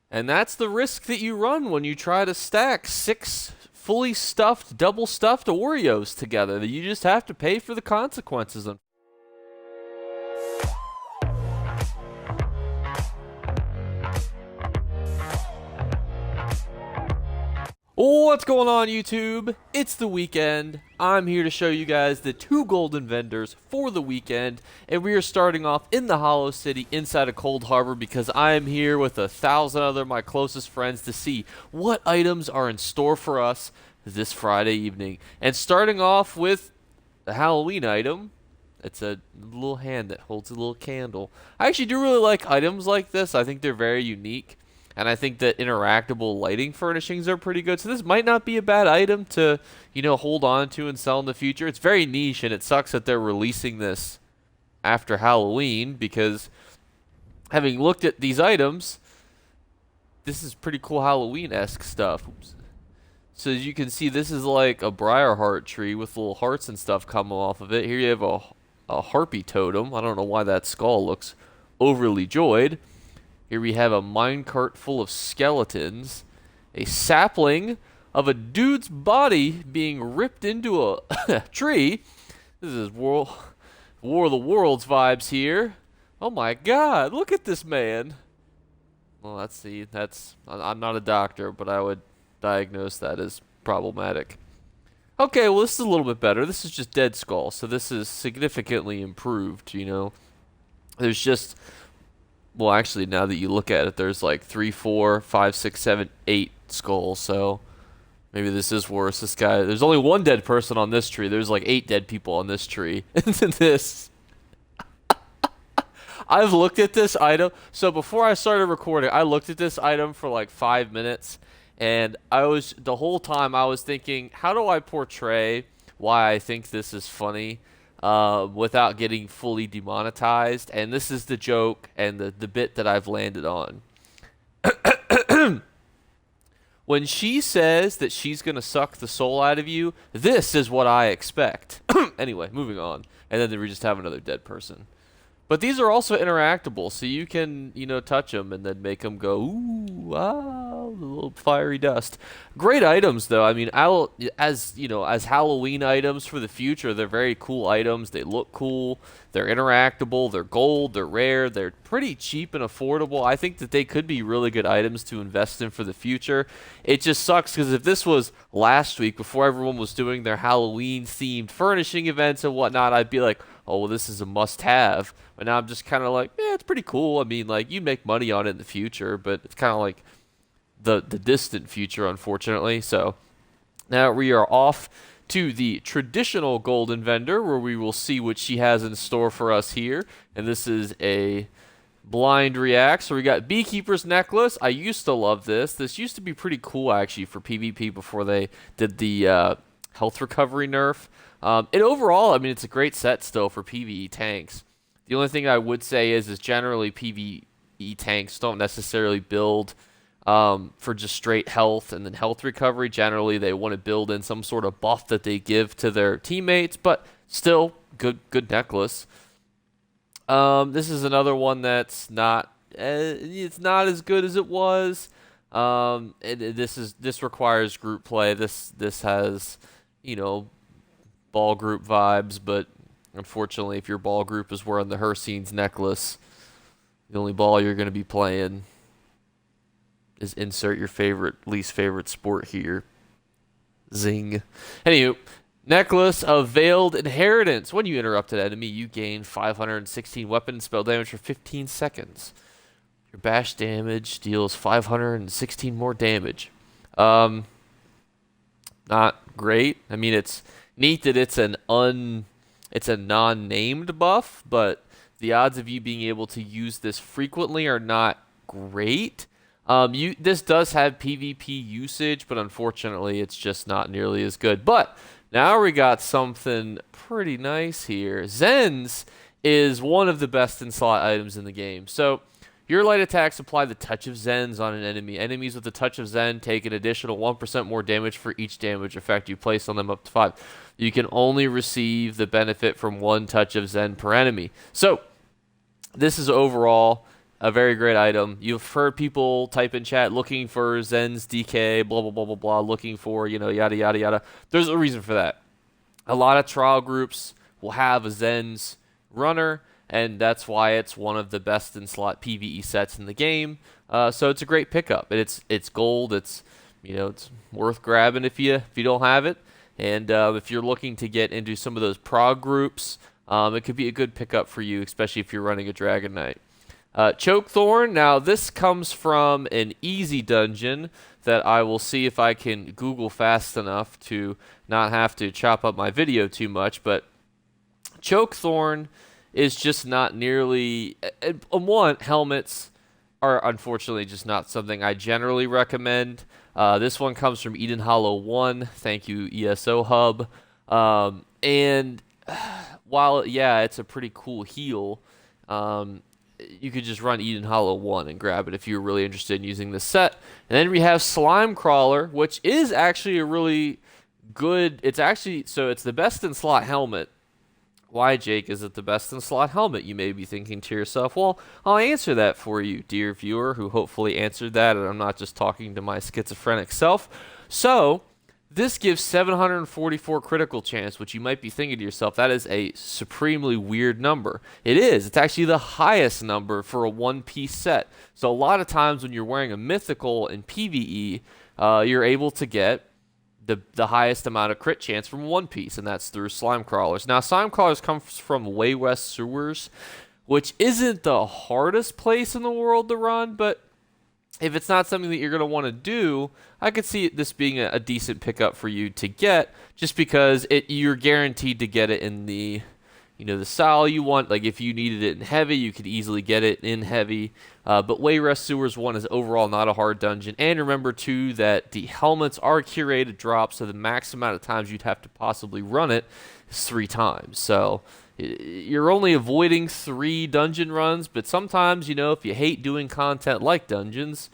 And that's the risk that you run when you try to stack 6 fully stuffed, double stuffed Oreos together. That you just have to pay for the consequences. What's going on, YouTube? It's the weekend. I'm here to show you guys the 2 golden vendors for the weekend, and we are starting off in the Hollow City inside of Cold Harbor because I am here with 1,000 other my closest friends to see what items are in store for us this Friday evening. And starting off with the Halloween item, it's a little hand that holds a little candle. I actually do really like items like this. I think they're very unique. And I think that interactable lighting furnishings are pretty good. So this might not be a bad item to, hold on to and sell in the future. It's very niche, and it sucks that they're releasing this after Halloween because having looked at these items, this is pretty cool Halloween-esque stuff. Oops. So as you can see, this is like a briar heart tree with little hearts and stuff coming off of it. Here you have a harpy totem. I don't know why that skull looks overly joyed. Here we have a minecart full of skeletons, a sapling of a dude's body being ripped into a tree. This is War of the Worlds vibes here. Oh my God, look at this man. Well, I'm not a doctor, but I would diagnose that as problematic. Okay, well, this is a little bit better. This is just dead skull, so this is significantly improved, There's just... Well, actually, now that you look at it, there's like 3, 4, 5, 6, 7, 8 skulls, so maybe this is worse. This guy, there's only one dead person on this tree. There's like 8 dead people on this tree. This. I've looked at this item. So before I started recording, I looked at this item for like 5 minutes, and the whole time I was thinking, how do I portray why I think this is funny? Without getting fully demonetized, and this is the joke and the bit that I've landed on. When she says that she's gonna suck the soul out of you, this is what I expect. Anyway, moving on. And then we just have another dead person. But these are also interactable, so you can, touch them and then make them go, ooh, ah, a little fiery dust. Great items, though. I mean, as Halloween items for the future, they're very cool items. They look cool. They're interactable. They're gold. They're rare. They're pretty cheap and affordable. I think that they could be really good items to invest in for the future. It just sucks because if this was last week, before everyone was doing their Halloween-themed furnishing events and whatnot, I'd be like, oh, well, this is a must-have. But now I'm just kind of like, yeah, it's pretty cool. I mean, like, you make money on it in the future, but it's kind of like the distant future, unfortunately. So now we are off to the traditional golden vendor, where we will see what she has in store for us here. And this is a blind react. So we got Beekeeper's Necklace. I used to love this. This used to be pretty cool, actually, for PvP before they did the health recovery nerf. And overall, I mean, it's a great set still for PvE tanks. The only thing I would say is generally PvE tanks don't necessarily build for just straight health and then health recovery. Generally, they want to build in some sort of buff that they give to their teammates, but still, good necklace. This is another one that's not, it's not as good as it was. This requires group play. This has, ball group vibes, but unfortunately, if your ball group is wearing the Hercine's necklace, the only ball you're going to be playing is insert your least favorite sport here. Zing. Anywho, Necklace of Veiled Inheritance. When you interrupt an enemy, you gain 516 weapon and spell damage for 15 seconds. Your bash damage deals 516 more damage. Not great. I mean, it's neat that it's a non-named buff, but the odds of you being able to use this frequently are not great. This does have PvP usage, but unfortunately, it's just not nearly as good. But now we got something pretty nice here. Zens is one of the best in slot items in the game. So your light attacks apply the touch of Zens on an enemy. Enemies with the touch of Zen take an additional 1% more damage for each damage effect you place on them up to 5. You can only receive the benefit from 1 touch of Zen per enemy. So this is overall A very great item. You've heard people type in chat looking for Zen's DK, blah, blah, blah, blah, blah, looking for, yada, yada, yada. There's a reason for that. A lot of trial groups will have a Zen's runner, and that's why it's one of the best in slot PvE sets in the game. So it's a great pickup. It's gold. It's worth grabbing if you don't have it. And if you're looking to get into some of those prog groups, it could be a good pickup for you, especially if you're running a Dragon Knight. Chokethorn, now this comes from an easy dungeon that I will see if I can Google fast enough to not have to chop up my video too much, but Chokethorn is just not nearly... helmets are unfortunately just not something I generally recommend. This one comes from Eden Hollow 1. Thank you, ESO Hub. And while, yeah, it's a pretty cool heal, you could just run Eden Hollow 1 and grab it if you're really interested in using this set. And then we have Slime Crawler, which is actually a really good... It's the best in slot helmet. Why, Jake, is it the best in slot helmet? You may be thinking to yourself, well, I'll answer that for you, dear viewer, who hopefully answered that, and I'm not just talking to my schizophrenic self. So, this gives 744 critical chance, which you might be thinking to yourself, that is a supremely weird number. It is. It's actually the highest number for a one-piece set. So a lot of times when you're wearing a mythical in PvE, you're able to get the highest amount of crit chance from one piece, and that's through Slime Crawlers. Now, Slime Crawlers comes from Way West Sewers, which isn't the hardest place in the world to run, but if it's not something that you're going to want to do, I could see this being a decent pickup for you to get, just because you're guaranteed to get it in the style you want. Like, if you needed it in heavy, you could easily get it in heavy. But Way West Sewers 1 is overall not a hard dungeon. And remember, too, that the helmets are curated drops, so the max amount of times you'd have to possibly run it is 3 times. So you're only avoiding 3 dungeon runs, but sometimes, if you hate doing content like dungeons,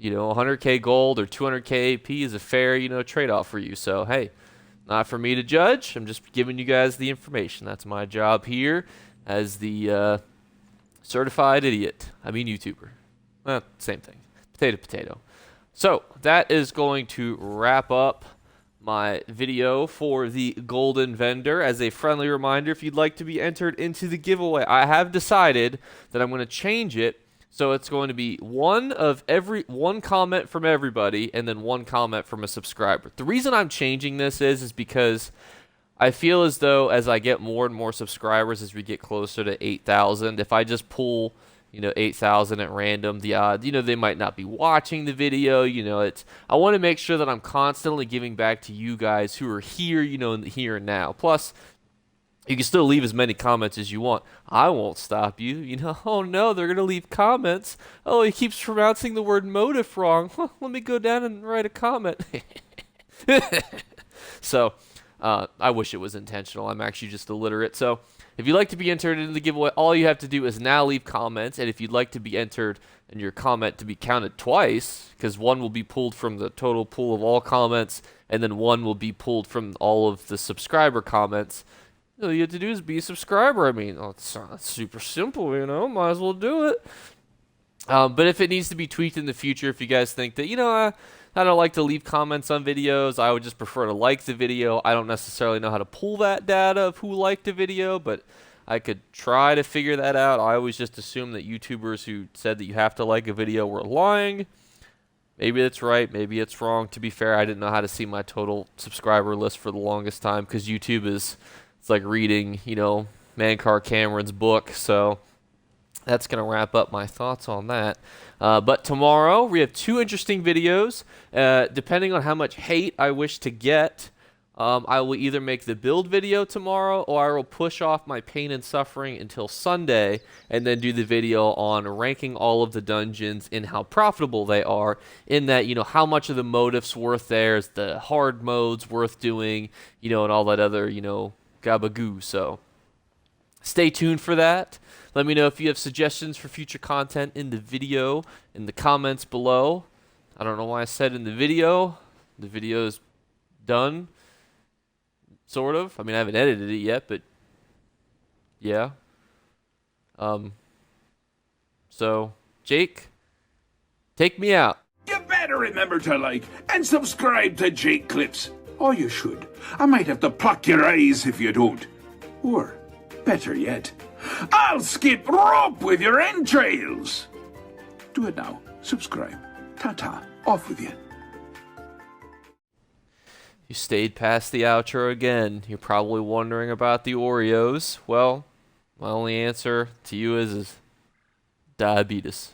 100k gold or 200k AP is a fair, trade-off for you. So, hey, not for me to judge. I'm just giving you guys the information. That's my job here as the certified idiot. I mean YouTuber. Same thing. Potato, potato. So that is going to wrap up my video for the Golden Vendor. As a friendly reminder, if you'd like to be entered into the giveaway, I have decided that I'm going to change it. So it's going to be one comment from everybody and then 1 comment from a subscriber. The reason I'm changing this is because I feel as though as I get more and more subscribers, as we get closer to 8,000, if I just pull 8,000 at random, the odds, they might not be watching the video. I want to make sure that I'm constantly giving back to you guys who are here, in the here and now. Plus, you can still leave as many comments as you want. I won't stop you. Oh no, they're going to leave comments. Oh, he keeps pronouncing the word motive wrong. Let me go down and write a comment. So, I wish it was intentional. I'm actually just illiterate. So, if you'd like to be entered into the giveaway, all you have to do is now leave comments. And if you'd like to be entered and your comment to be counted twice, because 1 will be pulled from the total pool of all comments, and then 1 will be pulled from all of the subscriber comments, all you have to do is be a subscriber. I mean, it's super simple, might as well do it. But if it needs to be tweaked in the future, if you guys think that, I don't like to leave comments on videos, I would just prefer to like the video. I don't necessarily know how to pull that data of who liked a video, but I could try to figure that out. I always just assume that YouTubers who said that you have to like a video were lying. Maybe it's right, maybe it's wrong. To be fair, I didn't know how to see my total subscriber list for the longest time, because YouTube it's like reading, Mankar Cameron's book. So that's going to wrap up my thoughts on that. But tomorrow, we have 2 interesting videos. Depending on how much hate I wish to get, I will either make the build video tomorrow, or I will push off my pain and suffering until Sunday, and then do the video on ranking all of the dungeons and how profitable they are, in that, how much of the motives worth there, is the hard modes worth doing, and all that other, gabagoo. So stay tuned for that. Let me know if you have suggestions for future content in the video, in the comments below. I don't know why I said in the video. The video's done, sort of. I mean, I haven't edited it yet, but yeah. So, Jake, take me out. You better remember to like and subscribe to Jake Clips. Or you should. I might have to pluck your eyes if you don't. Or, better yet, I'll skip rope with your entrails. Do it now. Subscribe. Ta-ta. Off with you. You stayed past the outro again. You're probably wondering about the Oreos. Well, my only answer to you is diabetes.